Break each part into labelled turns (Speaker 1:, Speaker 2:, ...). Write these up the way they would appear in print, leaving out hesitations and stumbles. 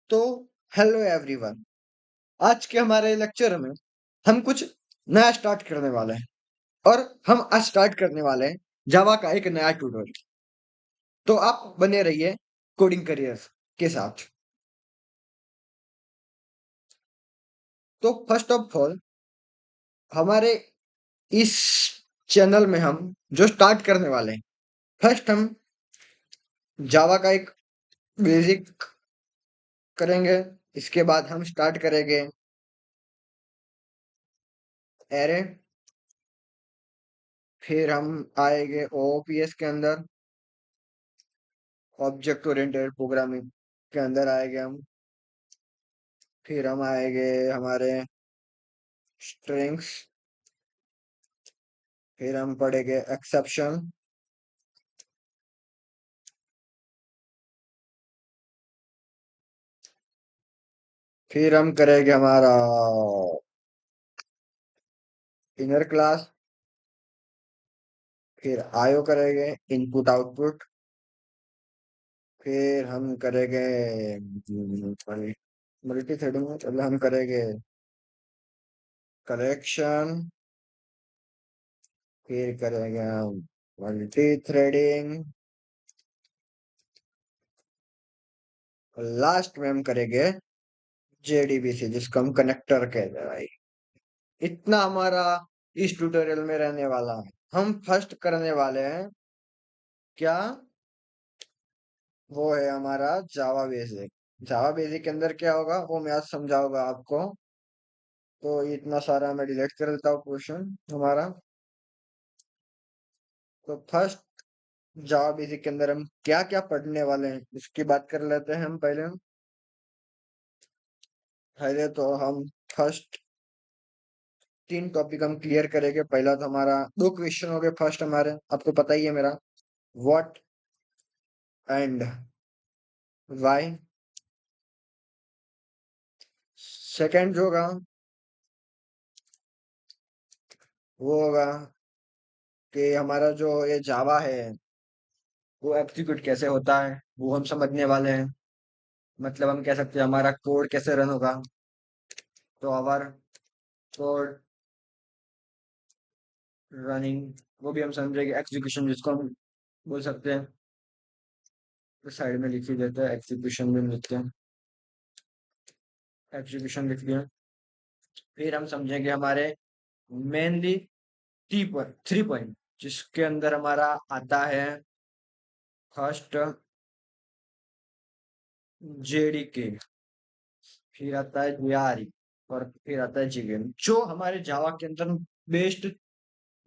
Speaker 1: तो hello everyone. आज के हमारे लेक्चर में हम कुछ नया स्टार्ट करने वाले हैं और हम आज स्टार्ट करने वाले हैं जावा का एक नया ट्यूटोरियल। तो आप बने रहिए कोडिंग करियर के साथ। तो फर्स्ट ऑफ ऑल हमारे इस चैनल में हम जो स्टार्ट करने वाले हैं, फर्स्ट हम जावा का एक बेसिक करेंगे। इसके बाद हम स्टार्ट करेंगे एरे। फिर हम आएंगे ओओपीएस के अंदर, ऑब्जेक्ट ओरिएंटेड प्रोग्रामिंग के अंदर आएंगे हम। फिर हम आएंगे हमारे स्ट्रिंग्स। फिर हम पढ़ेंगे एक्सेप्शन। फिर हम करेंगे हमारा इनर क्लास। फिर आयो करेंगे इनपुट आउटपुट। फिर हम करेंगे मल्टी थ्रेडिंग, मतलब हम करेंगे करेक्शन। फिर करेंगे हम मल्टी थ्रेडिंग। लास्ट में हम करेंगे जेडीबीसी, जिसको हम कनेक्टर कहते हैं भाई। इतना हमारा इस ट्यूटोरियल में रहने वाला है। हम फर्स्ट करने वाले हैं क्या, वो है हमारा जावा बेसिक। जावा बेसिक के अंदर क्या होगा वो मैं आज समझाऊंगा आपको। तो इतना सारा मैं डिलीट कर देता हूँ क्वेश्चन हमारा। तो फर्स्ट जावा बेसिक के अंदर हम क्या क्या पढ़ने वाले हैं इसकी बात कर लेते हैं हम पहले। पहले तो हम फर्स्ट 3 टॉपिक हम क्लियर करेंगे। पहला तो हमारा 2 क्वेश्चन हो गए फर्स्ट हमारे, आपको पता ही है मेरा, व्हाट एंड वाई। सेकंड जो होगा वो होगा कि हमारा जो ये जावा है वो एग्जीक्यूट कैसे होता है वो हम समझने वाले हैं। मतलब हम कह सकते हैं हमारा कोड कैसे रन होगा। तो आवर कोड रनिंग वो भी हम समझेंगे। एग्जीक्यूशन जिसको हम बोल सकते हैं, तो साइड में लिख ही देते हैं, एग्जीक्यूशन भी लिखते हैं, एग्जीक्यूशन लिख दिया। फिर हम समझेंगे हमारे मेनली 3 पॉइंट, जिसके अंदर हमारा आता है फर्स्ट जेडीके, फिर आता है जीआरई और फिर आता है जीवीएम, जो हमारे जावा के अंदर best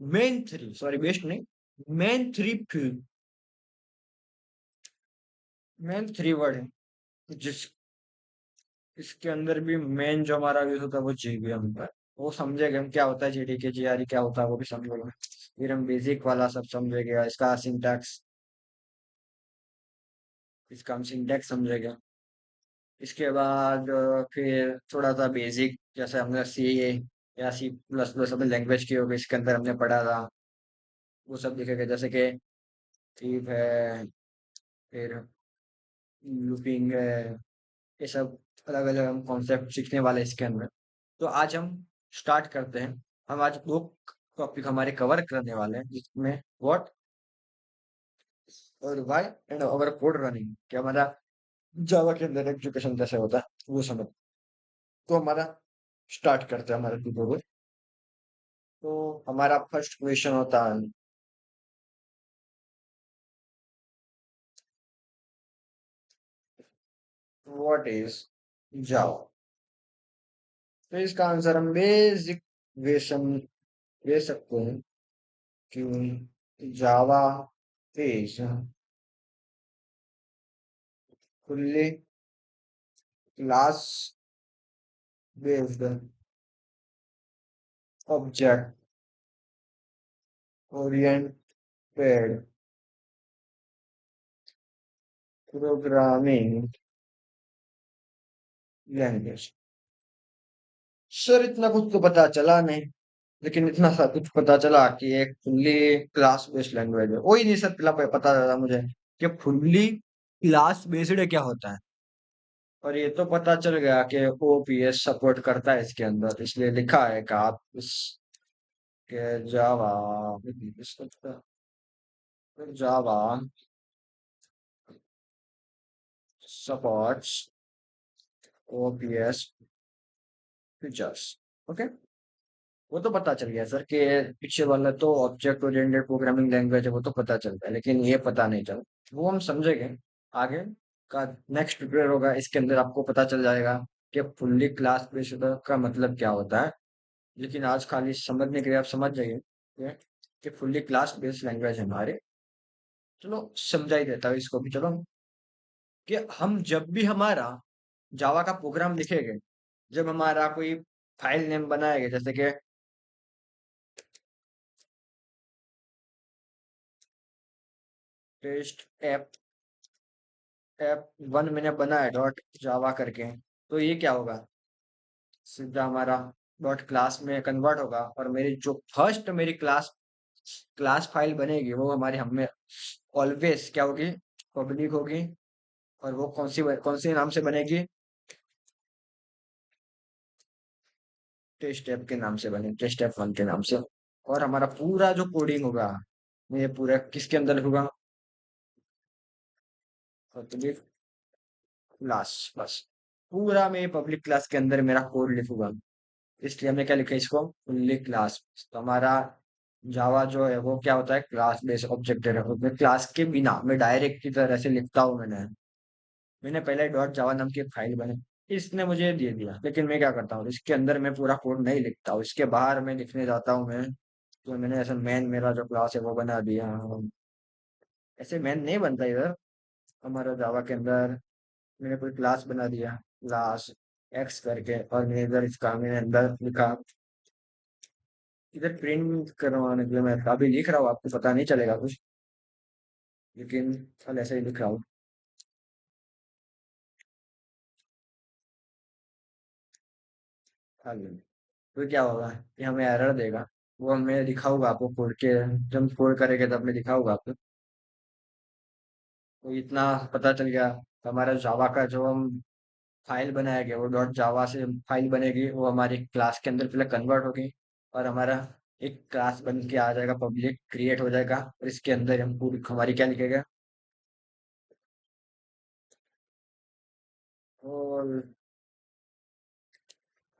Speaker 1: main three, sorry best नहीं, main three field, main three word है। जिस इसके अंदर भी मेन जो हमारा यूज होता है वो जीवीएम का। वो समझेंगे हम क्या होता है जेडीके जीआरई क्या होता है वो भी समझेंगे। फिर हम बेसिक वाला सब समझेंगे, इसका हम सिंटैक्स समझेंगे। इसके बाद फिर थोड़ा सा बेसिक, जैसे हमने सी या सी प्लस प्लस अपने लैंग्वेज की होगी, इसके अंदर हमने पढ़ा था, वो सब दिखेगा। जैसे कि if है, फिर लूपिंग है, ये सब अलग अलग हम कॉन्सेप्ट सीखने वाले हैं इसके अंदर। तो आज हम स्टार्ट करते हैं। हम आज 2 टॉपिक हमारे कवर करने वाले हैं, जिसमें व्हाट और why and our code running, कि हमारा जावा के अंदर एग्जीक्यूशन कैसे होता है वो समझ। तो हमारा स्टार्ट करते हैं हमारे ट्यूटोरियल। तो हमारा फर्स्ट क्वेश्चन होता है व्हाट इज जावा। तो इसका आंसर हम बेसिक क्वेश्चन दे सकते हैं कि Java is fully class based object oriented programming language. Sir इतना कुछ तो पता चला नहीं, लेकिन इतना सा कुछ पता चला कि एक फुल्ली क्लास बेस्ड लैंग्वेज है। वही नहीं सर, पता चला मुझे कि फुल्ली क्लास बेस्ड क्या होता है। और ये तो पता चल गया कि ओपीएस सपोर्ट करता है इसके अंदर, इसलिए लिखा है कि आप इसके जावा जावा सपोर्ट्स ओपीएस फीचर्स। ओके, वो तो पता चल गया सर कि पीछे वाला तो ऑब्जेक्ट ओरिएंटेड प्रोग्रामिंग लैंग्वेज है, वो तो पता चलता है, लेकिन ये पता नहीं चला। वो हम समझेंगे आगे का। नेक्स्ट ट्यूटोरियल होगा, इसके अंदर आपको पता चल जाएगा कि फुल्ली क्लास बेस्ड का मतलब क्या होता है। लेकिन आज खाली समझने के लिए आप समझ जाइए कि फुल्ली क्लास बेस्ड लैंग्वेज है हमारे। चलो समझा ही देता हूँ इसको भी। चलो कि हम जब भी हमारा जावा का प्रोग्राम लिखेंगे, जब हमारा कोई फाइल नेम बनाएंगे, जैसे कि टेस्ट ऐप ऐप वन मैंने बनाया डॉट जावा करके, तो ये क्या होगा, सीधा हमारा डॉट क्लास में कन्वर्ट होगा। और मेरी जो फर्स्ट मेरी क्लास क्लास फाइल बनेगी वो हमारी हमें ऑलवेज क्या होगी, पब्लिक होगी। और वो कौन सी नाम से बनेगी, टेस्ट ऐप के नाम से बनेगी, टेस्ट ऐप वन के नाम से। और हमारा पूरा जो कोडिंग होगा ये पूरा किसके अंदर होगा, पब्लिक क्लास। बस पूरा मैं पब्लिक क्लास के अंदर मेरा कोड लिखूंगा। इसलिए हमने क्या लिखा है इसको, फुल्ली क्लास। तो हमारा जावा जो है वो क्या होता है, क्लास बेस्ड ऑब्जेक्ट है। उसमें क्लास के बिना मैं डायरेक्ट की तरह से लिखता हूँ। मैंने मैंने पहले डॉट जावा नाम की एक फाइल बनी, इसने मुझे ये दे दिया, लेकिन मैं क्या करता हूँ इसके अंदर मैं पूरा कोड नहीं लिखता हूँ, इसके बाहर मैं लिखने जाता हूँ मैं। तो मैंने ऐसा मेन मेरा जो क्लास है वो बना दिया। ऐसे मेन नहीं बनता इधर हमारा जावा के अंदर। मैंने कोई क्लास बना दिया, क्लास एक्स करके, और मैंने इधर इसका मैंने अंदर लिखा। इधर प्रिंट करवाने के लिए मैं अभी लिख रहा हूँ, आपको पता नहीं चलेगा कुछ, लेकिन कल ऐसे ही लिख रहा हूँ। हाल तो क्या होगा कि हमें एरर देगा, वो मैं दिखाऊंगा आपको कोड के। जब कोड करेंगे तब मैं दिखाऊंगा आपको। तो इतना पता चल गया। हमारा जावा का जो हम फाइल बनाएंगे वो डॉट जावा से फाइल बनेगी, वो हमारी क्लास के अंदर पहले कन्वर्ट होगी। और हमारा एक क्लास बन के आ जाएगा, पब्लिक क्रिएट हो जाएगा। और इसके अंदर हम पूरी हमारी क्या लिखेगा, और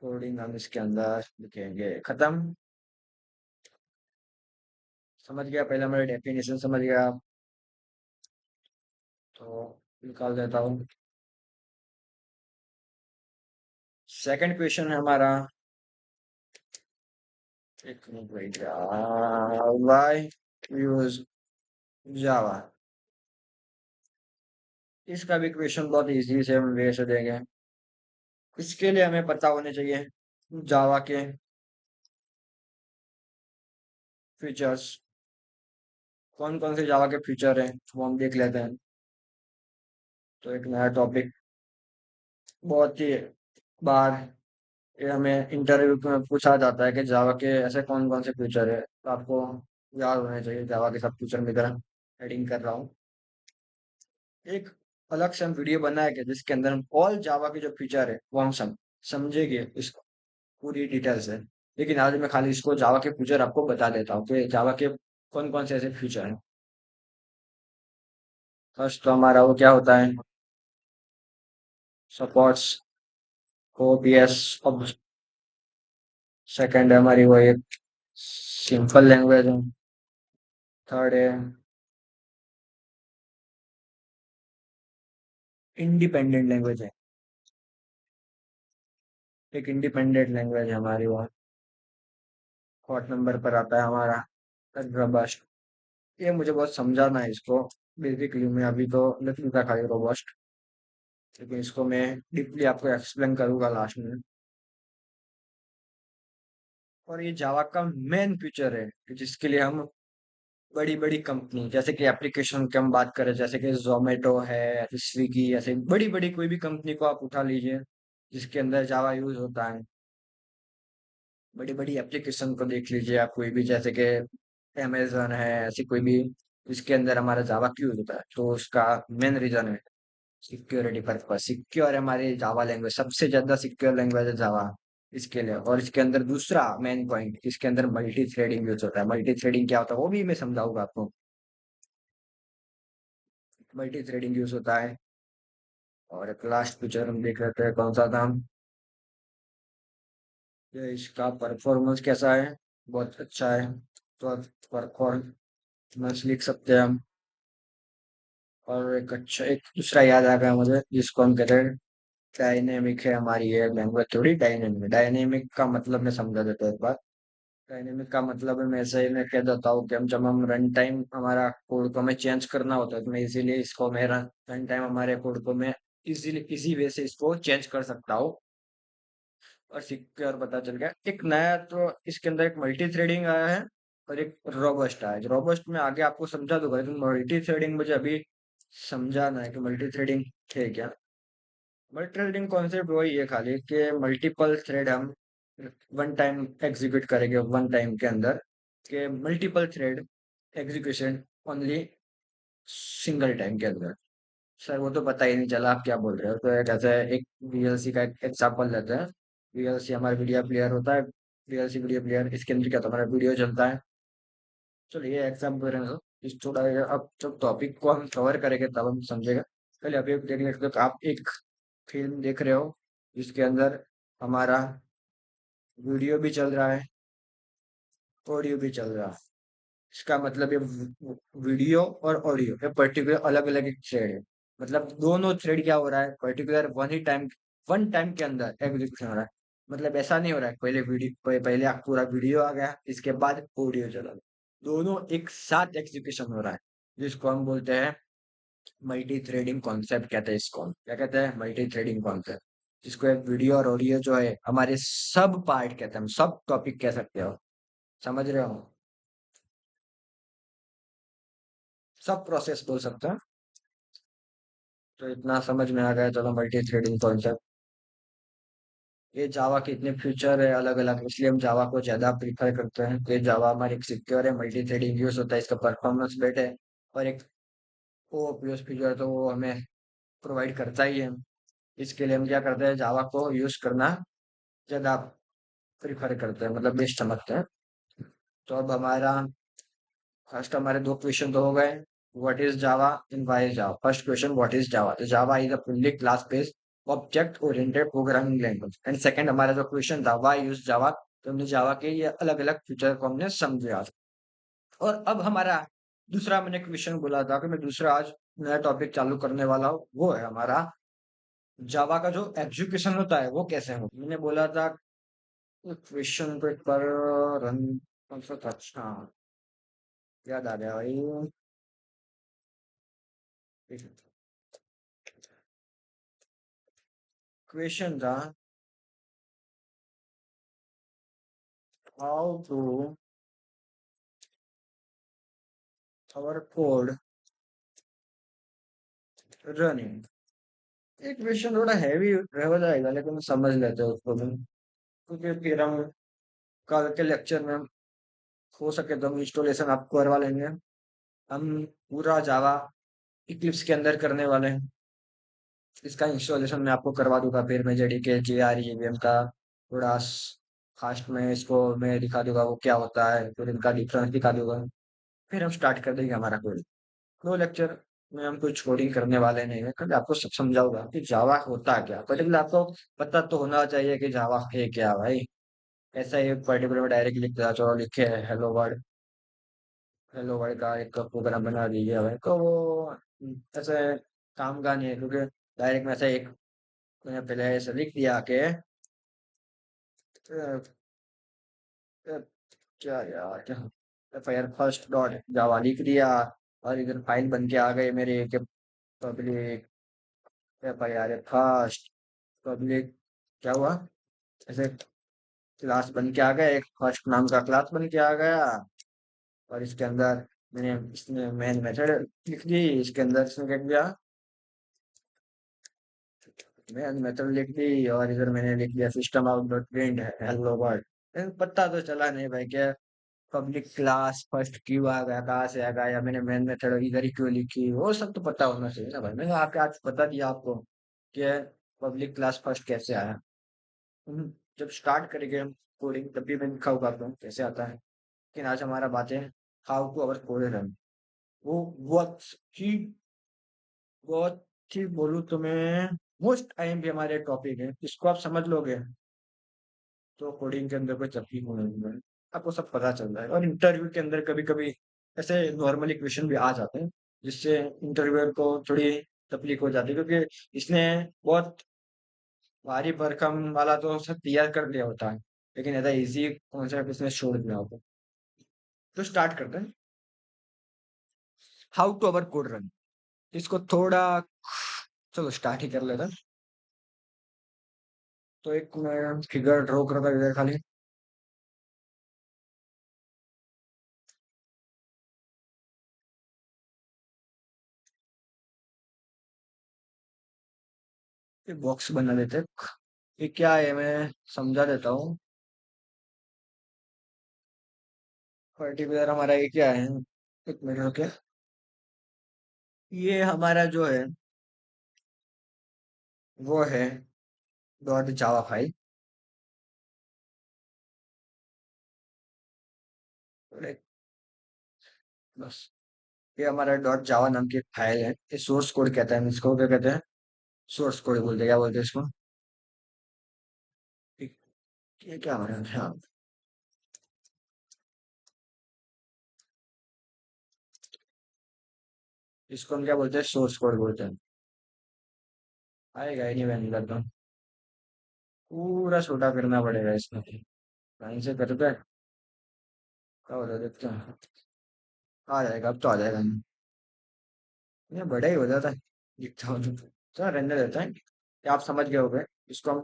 Speaker 1: कोडिंग हम इसके अंदर लिखेंगे, खत्म। समझ गया, पहले हमारे डेफिनेशन समझ गया आप, तो निकाल देता हूँ। सेकंड क्वेश्चन है हमारा, एक minute wait, why use Java. इसका भी क्वेश्चन बहुत इजी से हम वे से देंगे। इसके लिए हमें पता होने चाहिए जावा के फीचर्स, कौन कौन से जावा के फीचर हैं वो हम देख लेते हैं। तो एक नया टॉपिक, बहुत ही बार ये हमें इंटरव्यू में पूछा जाता है कि जावा के ऐसे कौन कौन से फीचर है, तो आपको याद होने चाहिए जावा के सब फीचर में तरह हेडिंग कर रहा हूँ। एक अलग से हम वीडियो बनाएंगे जिसके अंदर हम ऑल जावा के जो फीचर है वो हम समझेंगे इसको पूरी डिटेल से। लेकिन आज मैं खाली इसको जावा के फीचर आपको बता देता हूँ कि जावा के कौन कौन से ऐसे फीचर हैं। फर्स्ट तो हमारा वो क्या होता है, सपोर्ट्स ओपीएस। अब सेकंड है हमारी वो एक सिंपल लैंग्वेज है। थर्ड है इंडिपेंडेंट लैंग्वेज है, एक इंडिपेंडेंट लैंग्वेज है हमारी वो। फोर्थ नंबर पर आता है हमारा रोबस्ट। ये मुझे बहुत समझाना है इसको, बेसिकली मैं अभी तो लिख था खाली रोबस्ट, लेकिन इसको मैं डीपली आपको एक्सप्लेन करूंगा लास्ट में। और ये जावा का मेन फीचर है कि जिसके लिए हम बड़ी बड़ी कंपनी, जैसे कि एप्लीकेशन की हम बात करें, जैसे कि जोमेटो है, स्विगी, ऐसे बड़ी बड़ी कोई भी कंपनी को आप उठा लीजिए जिसके अंदर जावा यूज होता है। बड़ी बड़ी एप्लीकेशन को देख लीजिए आप, कोई भी जैसे कि अमेजन है, ऐसी कोई भी, इसके अंदर हमारा जावा क्यों होता है, तो उसका मेन रीजन है सिक्योरिटी पर्पस सिक्योर है हमारी जावा लैंग्वेज, सबसे ज्यादा सिक्योर लैंग्वेज है जावा इसके लिए। और इसके अंदर दूसरा मेन पॉइंट, इसके अंदर मल्टी थ्रेडिंग यूज होता है। मल्टी थ्रेडिंग क्या होता है वो भी मैं समझाऊंगा आपको। मल्टी थ्रेडिंग यूज होता है। और एक लास्ट फीचर हम देख लेते हैं कौन सा था। ये इसका परफॉर्मेंस कैसा है, बहुत अच्छा है। तो परफॉर्मेंस लिख सकते हैं हम। और एक अच्छा एक दूसरा याद आ गया मुझे जिसको हम कहते हैं डायनेमिक है हमारी ये लैंग्वेज, थोड़ी डायनेमिक। डायनेमिक का मतलब मैं समझा देता हूँ एक बार। डायनेमिक का मतलब है, मैं ऐसे ही मैं कह देता हूँ कि हम जब हम रन टाइम हमारा कोड को हमें चेंज करना होता है तो मैं इजीली इसको मैं रन टाइम हमारे कोड को मैं इजीली इसी वे से इसको चेंज कर सकता हूँ। और सिक्योर पता चल गया। एक नया तो इसके अंदर एक मल्टी थ्रेडिंग आया है और एक रोबस्ट आया है। रोबस्ट में आगे आपको समझा दूंगा, लेकिन मल्टी थ्रेडिंग मुझे अभी समझाना है कि मल्टी थ्रेडिंग है क्या। मल्टी थ्रेडिंग कॉन्सेप्ट वही है खाली कि मल्टीपल थ्रेड हम वन टाइम एग्जीक्यूट करेंगे वन टाइम के अंदर, के multiple thread execution only single time के अंदर। सर वो तो पता ही नहीं चला आप क्या बोल रहे हो। तो एक ऐसा है, एक वीएलसी का एक एग्जाम्पल लेते हैं। वीएलसी हमारा वीडियो प्लेयर होता है। वीएलसी वीडियो प्लेयर, इसके अंदर क्या होता है, हमारा वीडियो चलता है। चलो ये एग्जाम्पल है। इस थोड़ा अब जब टॉपिक को हम कवर करेंगे तब हम समझेगा। पहले अभी देख लेते हो कि आप एक फिल्म देख रहे हो जिसके अंदर हमारा वीडियो भी चल रहा है, ऑडियो भी चल रहा है। इसका मतलब ये वीडियो और ऑडियो ये पर्टिकुलर अलग अलग एक थ्रेड है। मतलब दोनों थ्रेड क्या हो रहा है, पर्टिकुलर वन टाइम के अंदर एग्जीक्यूशन हो रहा है। मतलब ऐसा नहीं हो रहा है पहले पहले आप पूरा वीडियो आ गया इसके बाद ऑडियो चला। दोनों एक साथ एग्जीक्यूशन हो रहा है, जिसको हम बोलते हैं मल्टी थ्रेडिंग कॉन्सेप्ट। कहते हैं इसको हम क्या कहते हैं, मल्टी थ्रेडिंग कॉन्सेप्ट। जिसको एक वीडियो और ऑडियो जो है हमारे सब पार्ट कहते हैं, हम सब टॉपिक कह सकते हो। समझ रहे हो, सब प्रोसेस बोल सकते हैं। तो इतना समझ में आ गया। चलो मल्टी थ्रेडिंग कॉन्सेप्ट, ये जावा के इतने फ्यूचर है अलग अलग, इसलिए हम जावा को ज्यादा प्रीफर करते हैं। तो ये जावा हमारी एक सिक्योर है, मल्टी थ्रेडिंग यूज होता है, इसका परफॉर्मेंस बेट है। और एक ओ प्लस फीचर तो वो हमें प्रोवाइड करता ही है। इसके लिए हम क्या करते हैं, जावा को यूज करना ज्यादा प्रीफर करते हैं, मतलब बेस्ट समझते हैं। तो अब हमारा फर्स्ट हमारे दो क्वेश्चन तो हो गए। What is Java and why is Java. First question, what is Java. तो Java is a fully class based object oriented programming language. And second हमारा जो क्वेश्चन था, व्हाई यूज जावा। तो हमने जावा के ये अलग अलग फीचर को हमने समझा। और अब हमारा दूसरा मैंने क्वेश्चन बोला था कि मैं दूसरा आज नया टॉपिक चालू करने वाला हूँ, वो है हमारा जावा का जो एग्जीक्यूशन होता है वो कैसे हो। मैंने बोला था क्वेश्चन को एक बार रन कौन सा था, अच्छा याद आ गया भाई। क्वेश्चन था how to our code running। एक क्वेश्चन थोड़ा हैवी रह जाएगा लेकिन समझ लेते हैं उसको भी, क्योंकि फिर हम कल के लेक्चर में हो सके तो हम इंस्टॉलेशन आपको करवा लेंगे। हम पूरा जावा इक्लिप्स के अंदर करने वाले हैं। इसका इंस्टॉलेशन मैं आपको करवा दूंगा, फिर मैं जेडीके जेआरईवीएम का थोड़ा फास्ट में इसको मैं दिखा दूंगा वो क्या होता है, फिर इनका डिफरेंस दिखा दूंगा। फिर हम स्टार्ट कर देंगे हमारा कोड। दो लेक्चर में हम कुछ कोडिंग करने वाले नहीं है, कल आपको सब समझाऊंगा कि जावा होता क्या। पर्टिकुलर आपको पता तो होना चाहिए कि जावा है क्या भाई। ऐसा ही पर्टिकुलर में डायरेक्ट लिख दिया, चलो लिखे है हेलो वर्ल्ड, हेलो वर्ल्ड का एक प्रोग्राम बना दीजिए भाई, तो वो ऐसे काम का नहीं है। क्योंकि डायरेक्ट में ऐसे एक मैंने पहले ऐसे लिख दिया कि क्या यार क्या F I R first dot जावा लिख दिया। और इधर फाइल बन के आ गए मेरे कि public F I R first public. क्या हुआ, ऐसे क्लास बन के आ गया, एक फर्स्ट नाम का क्लास बन के आ गया। और इसके अंदर मैंने इसमें मेन मेथड लिख दी, इसके अंदर इसमें क्या किया, मेन मेथड लिख दी। और इधर मैंने लिख दिया system out dot print hello world. पता तो चला नहीं भाई क्या पब्लिक क्लास फर्स्ट क्यों आ गया, कहाँ से आ गया, या मैंने मेन मेथड इधर ही क्यों लिखी, वो सब तो पता होना चाहिए ना भाई। मैंने आके आज बता दिया आपको कि पब्लिक क्लास फर्स्ट कैसे आया। जब स्टार्ट करेंगे हम कोडिंग तब भी मैं लिखा होगा आपको कैसे आता है। लेकिन आज हमारा बात है how to our code run. वो बहुत ही बहुत ही बोलूँ तो मैं मोस्ट टाइम भी हमारे टॉपिक है, इसको आप समझ लोगे तो कोडिंग के अंदर कोई तकलीफ नहीं है, आपको सब पता चल रहा है। और इंटरव्यू के अंदर कभी कभी ऐसे नॉर्मली क्वेश्चन भी आ जाते हैं जिससे इंटरव्यूअर को थोड़ी तकलीफ हो जाती है, क्योंकि इसने बहुत भारी भरकम वाला तो सब तैयार कर लिया होता है, लेकिन ऐसा इजी कॉन्सेप्ट इसने छोड़ दिया होता है। तो स्टार्ट करते हैं how to our code run. इसको थोड़ा चलो स्टार्ट ही कर लेते हैं। तो एक मैं फिगर ड्रॉ करता हूँ इधर खाली। एक बॉक्स बना देते हैं। ये क्या है मैं समझा देता हूँ। पर्टिकुलर हमारा ये क्या है, एक मिनट रुके। ये हमारा जो है वो है डॉट जावा फाइल। बस ये हमारा डॉट जावा नाम की एक फाइल है। ये सोर्स कोड कहता है, इसको क्या कहते हैं, सोर्स कोड बोलते हैं, क्या बोलते हैं इसको। ये क्या हमारा, हाँ, इसको हम क्या बोलते हैं, सोर्स कोड बोलते हैं। आएगा ही नहीं, मैं नहीं करता हूँ। पूरा छोटा करना पड़ेगा इसमें। लाइन से करते हैं, क्या होता है देखते हैं। आ जाएगा, अब तो आ जाएगा। ये बड़ा ही हो जाता है दिखता हो तो। चलो रहने देते हैं, ये आप समझ गए होंगे। इसको हम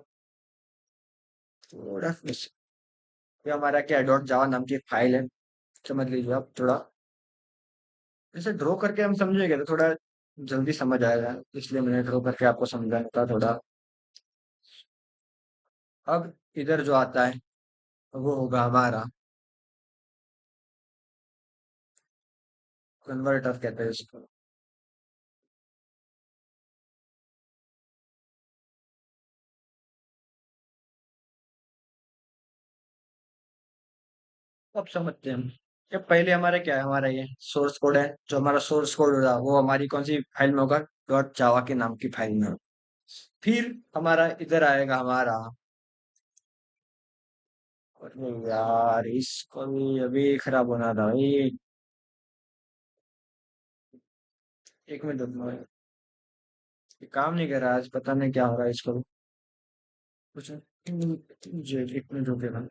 Speaker 1: थोड़ा ये हमारा क्या डॉट जावा नाम की एक फाइल है, समझ लीजिए आप थोड़ा। जैसे ड्रॉ करके हम समझेंगे तो थोड़ा जल्दी समझ आएगा, इसलिए मैंने ड्रॉ करके आपको समझाना था थोड़ा। अब इधर जो आता है वो होगा हमारा कन्वर्टर कहते हैं इसको। अब समझते हैं हम। ये पहले हमारा क्या है, हमारा ये सोर्स कोड है। जो हमारा सोर्स कोड होगा वो हमारी कौन सी फाइल में होगा, डॉट जावा के नाम की फाइल में होगा। फिर हमारा इधर आएगा हमारा, अरे यार इसको भी अभी खराब होना था ये। एक मिनट रुकना, ये काम नहीं कर रहा आज, पता नहीं क्या हो रहा है इसको। कुछ जी एक मिनट रुकेगा।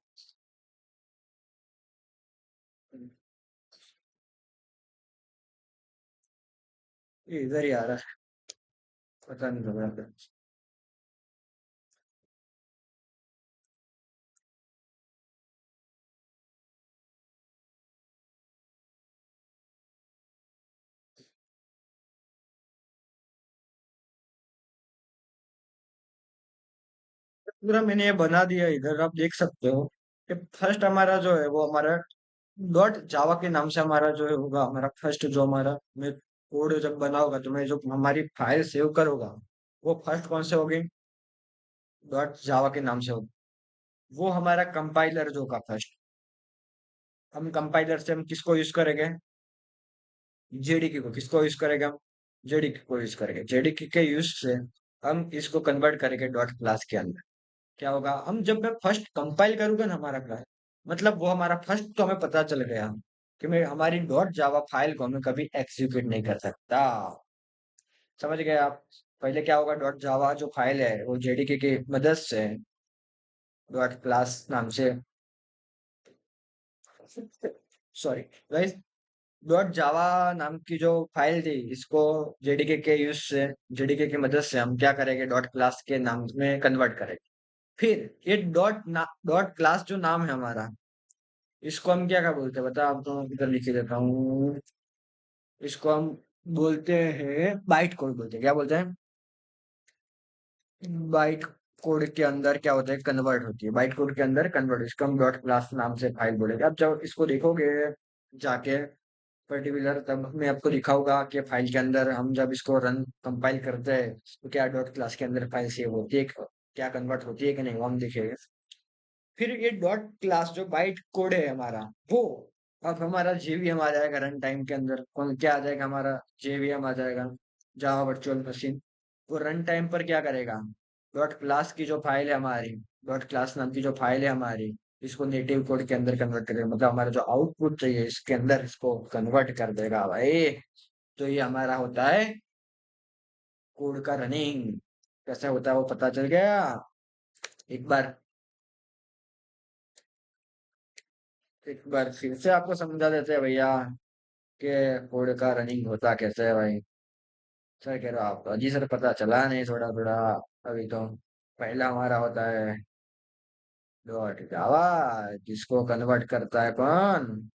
Speaker 1: ये इधर ही आ रहा है, पता नहीं लग रहा। पूरा मैंने ये बना दिया, इधर आप देख सकते हो कि फर्स्ट हमारा जो है वो हमारा डॉट जावा के नाम से हमारा जो है होगा, हमारा फर्स्ट जो हमारा मैं कोड जब बना होगा तो मैं जो हमारी फाइल सेव करूंगा वो फर्स्ट कौन से होगी, डॉट जावा के नाम से होगी। वो हमारा कंपाइलर जो होगा फर्स्ट। हम कंपाइलर से हम किसको यूज करेंगे, जेडीके को। किसको यूज करेंगे हम, जेडीके को यूज करेंगे। जेडीके के यूज से हम इसको कन्वर्ट करेंगे डॉट क्लास के अंदर। क्या होगा, हम जब मैं फर्स्ट कंपाइल करूंगा ना हमारा क्लास, मतलब वो हमारा फर्स्ट तो हमें पता चल गया कि मैं हमारी डॉट जावा फाइल को हमें कभी एग्जीक्यूट नहीं कर सकता। समझ गए आप। पहले क्या होगा, डॉट जावा जो फाइल है वो जेडीके की मदद से डॉट क्लास नाम से, सॉरी गाइस, डॉट जावा नाम की जो फाइल थी इसको जेडीके के यूज से, जेडीके की मदद से हम क्या करेंगे, डॉट क्लास के नाम में कन्वर्ट करेंगे। फिर ये डॉट क्लास जो नाम है हमारा, इसको हम क्या क्या बोलते हैं बता, आपको इधर लिख के देता हूँ। इसको हम बोलते हैं बाइट कोड बोलते हैं, क्या बोलते हैं, बाइट कोड के अंदर क्या होता है, कन्वर्ट होती है, बाइट कोड के अंदर कन्वर्ट, इसको हम डॉट क्लास नाम से फाइल बोलेंगे। अब जब इसको देखोगे जाके पर्टिकुलर, तब मैं आपको दिखाऊंगा कि फाइल के अंदर हम जब इसको रन कंपाइल करते हैं तो क्या डॉट क्लास के अंदर फाइल सेव होती है, क्या कन्वर्ट होती है कि नहीं, वो हम देखेंगे। फिर ये डॉट क्लास जो बाइट कोड है हमारा, वो अब हमारा जेवीएम आ जाएगा रन टाइम के अंदर। कौन क्या आ जाएगा, हमारा जेवीएम आ जाएगा, जावा वर्चुअल मशीन। वो रन टाइम पर क्या करेगा, डॉट क्लास की जो फाइल है हमारी, डॉट क्लास नाम की जो फाइल है हमारी, इसको नेटिव कोड के अंदर कन्वर्ट करेगा, मतलब हमारा जो आउटपुट चाहिए इसके अंदर इसको कन्वर्ट कर देगा भाई। तो ये हमारा होता है कोड का रनिंग। कैसे होता है वो पता चल गया। एक बार एक बार फिर से आपको समझा देते हैं भैया कि कोड का रनिंग होता कैसे है भाई। सर कह रहे हो आप, जी सर पता चला नहीं थोड़ा थोड़ा अभी तो। पहला हमारा होता है डॉट जावा, जिसको कन्वर्ट करता है कौन,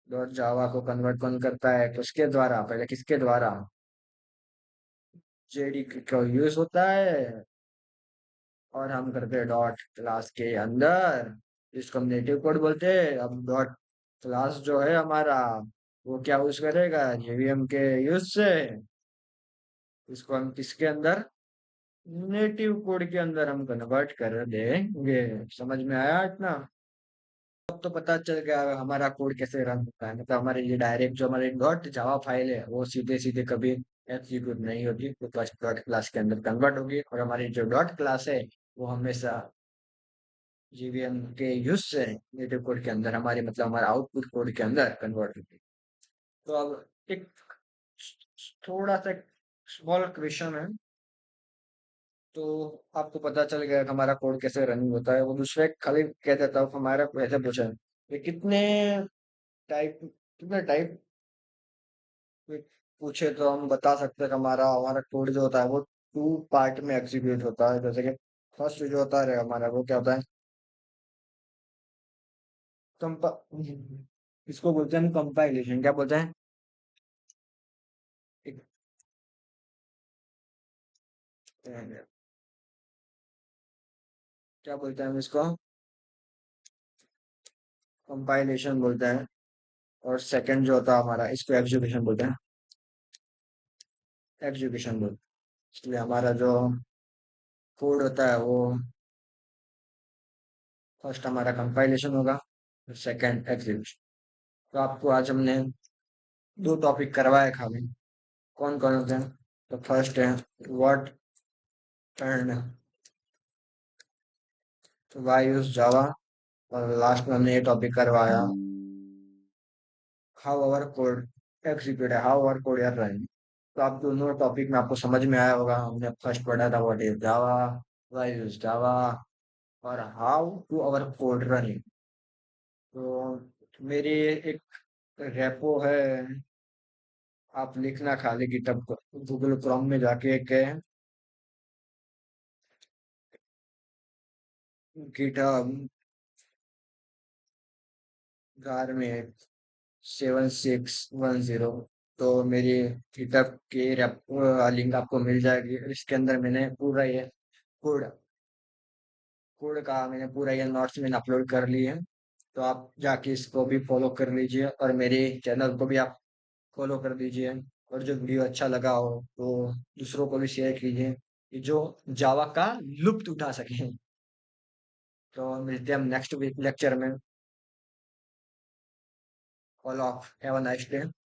Speaker 1: डॉट जावा को कन्वर्ट कौन करता है, किसके द्वारा, पहले किसके द्वारा, जेडी का यूज होता है, और हम करते हैं डॉट क्लास के अंदर, जिसको हम नेटिव कोड बोलते हैं। अब डॉट क्लास जो है हमारा, वो क्या यूज करेगा, जेवीएम के यूज से इसको हम किसके अंदर, नेटिव कोड के अंदर हम कन्वर्ट कर देंगे। समझ में आया इतना। अब तो पता चल गया हमारा कोड कैसे रन होता है, मतलब हमारे ये डायरेक्ट जो हमारी डॉट जावा फाइल है वो सीधे सीधे कभी एग्जीक्यूट नहीं होगी, वो डॉट क्लास के अंदर कन्वर्ट होगी, और हमारी जो डॉट क्लास है वो हमेशा जीवीएम के यूज से नेटिव कोड के अंदर हमारे, मतलब हमारा आउटपुट कोड के अंदर कन्वर्ट होगी। तो अब एक थोड़ा सा स्मॉल क्वेश्चन है, तो आपको पता चल गया कि हमारा कोड कैसे रनिंग होता है। वो दूसरे खाली कह देता हूँ, हमारा ऐसे पूछा है कि कितने टाइप पूछे तो हम बता सकते हैं कि हमारा हमारा कोड जो होता है वो टू पार्ट में एग्जीक्यूट होता है। जैसे कि फर्स्ट जो होता है हमारा, वो क्या होता है, कंपा इसको बोलते हैं हम कंपाइलेशन, क्या बोलते हैं, एक- क्या बोलते हैं हम इसको, कंपाइलेशन बोलते हैं। और सेकंड जो होता है हमारा, इसको एग्जीक्यूशन बोलते हैं, एग्जीक्यूशन बोलते हैं। इसलिए हमारा जो कोड होता है वो, फर्स्ट हमारा कंपाइलेशन होगा, सेकंड एग्जीक्यूशन। तो आपको आज हमने दो टॉपिक करवाए खाली। कौन कौन होते हैं, तो फर्स्ट है what and why use Java, और लास्ट में हमने ये टॉपिक करवाया हाउ आवर कोड एग्जीक्यूट है, how our code are running. तो आप दोनों टॉपिक में आपको समझ में आया होगा। हमने फर्स्ट पढ़ा था what is Java, why use Java, और how to our code running. तो मेरी एक रेपो है, आप लिखना खाली गिटहब, गूगल क्रोम में जाके के गिटहब गारमेंट 7610, तो मेरी गिटहब की लिंक आपको मिल जाएगी। इसके अंदर मैंने पूरा ये कोड कोड का मैंने पूरा ये नोट्स मैंने अपलोड कर लिए हैं। तो आप जाके इसको भी फॉलो कर लीजिए, और मेरे चैनल को भी आप फॉलो कर दीजिए। और जो वीडियो अच्छा लगा हो तो दूसरों को भी शेयर कीजिए, कि जो जावा का लुत्फ उठा सके। तो मिलते हैं हम नेक्स्ट वीक लेक्चर में। All of have a nice day.